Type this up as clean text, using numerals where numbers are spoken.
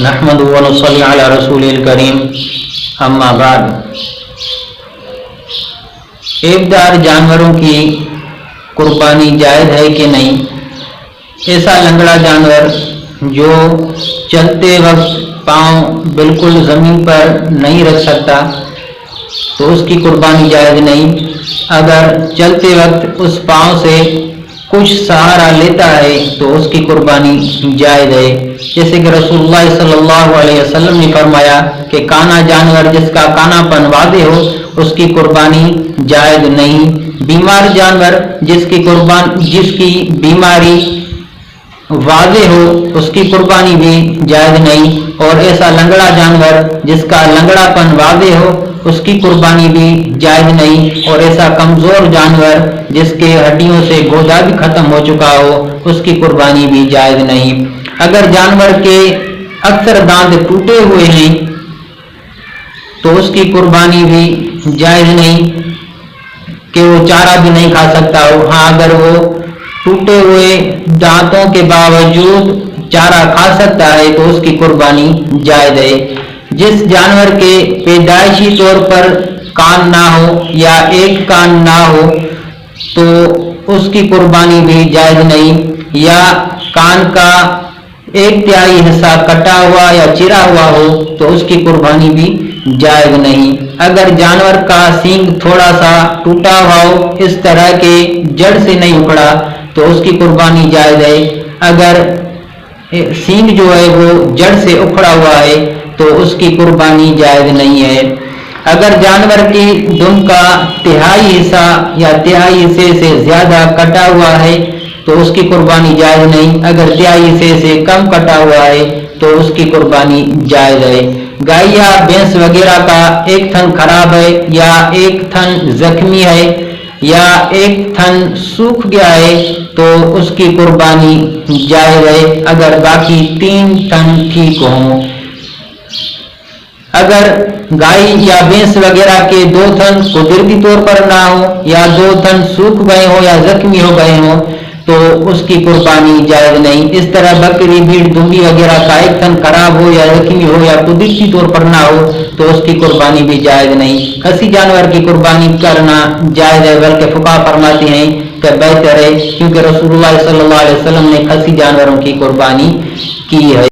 نحمد و نصلی علی رسول الکریم اما بعد۔ عیبدار جانوروں کی قربانی جائز ہے کہ نہیں؟ ایسا لنگڑا جانور جو چلتے وقت پاؤں بالکل زمین پر نہیں رکھ سکتا تو اس کی قربانی جائز نہیں۔ اگر چلتے وقت اس پاؤں سے کچھ سہارا لیتا ہے تو اس کی قربانی جائز ہے، جیسے کہ رسول اللہ صلی اللہ علیہ وسلم نے فرمایا کہ کانا جانور جس کا کانا پن واضح ہو اس کی قربانی جائز نہیں۔ بیمار جانور جس کی بیماری واضح ہو اس کی قربانی بھی جائز نہیں، اور ایسا لنگڑا جانور جس کا لنگڑا پن واضح ہو اس کی قربانی بھی جائز نہیں، اور ایسا کمزور جانور جس کے ہڈیوں سے گودا بھی ختم ہو چکا ہو اس کی قربانی بھی جائز نہیں۔ اگر جانور کے اکثر دانت ٹوٹے ہوئے ہیں تو اس کی قربانی بھی جائز نہیں کہ وہ چارہ بھی نہیں کھا سکتا ہو۔ ہاں، اگر وہ ٹوٹے ہوئے دانتوں کے باوجود چارہ کھا سکتا ہے تو اس کی قربانی جائز ہے۔ جس جانور کے پیدائشی طور پر کان نہ ہو یا ایک کان نہ ہو تو اس کی قربانی بھی جائز نہیں، یا کان کا ایک تہائی حصہ کٹا ہوا یا چرا ہوا ہو تو اس کی قربانی بھی جائز نہیں۔ اگر جانور کا سینگ تھوڑا سا ٹوٹا ہوا ہو، اس طرح کے جڑ سے نہیں اکھڑا تو اس کی قربانی جائز ہے۔ اگر سینگ جو ہے وہ جڑ سے اکھڑا ہوا ہے تو اس کی قربانی جائز نہیں ہے۔ اگر جانور کی دم کا تہائی حصہ یا تہائی حصے سے زیادہ کٹا ہوا ہے تو اس کی قربانی جائز نہیں۔ اگر تہائی حصے سے کم کٹا ہوا ہے تو اس کی قربانی جائز ہے۔ گائے یا بھینس وغیرہ کا ایک تھن خراب ہے یا ایک تھن زخمی ہے یا ایک تھن سوکھ گیا ہے تو اس کی قربانی جائز ہے اگر باقی تین تھن ٹھیک ہوں۔ اگر گائے یا بھینس وغیرہ کے دو تھن قدرتی طور پر نہ ہو یا دو تھن سوکھ گئے ہوں یا زخمی ہو گئے ہوں تو اس کی قربانی جائز نہیں۔ اس طرح بکری، بھیڑ، دمبی وغیرہ کا ایک تھن خراب ہو یا زخمی ہو یا قدرتی طور پر نہ ہو تو اس کی قربانی بھی جائز نہیں۔ خصی جانور کی قربانی کرنا جائز ہے، بلکہ فقہا فرماتے ہیں کہ بہتر ہے، کیونکہ رسول اللہ صلی اللہ علیہ وسلم نے خصی جانوروں کی قربانی کی ہے۔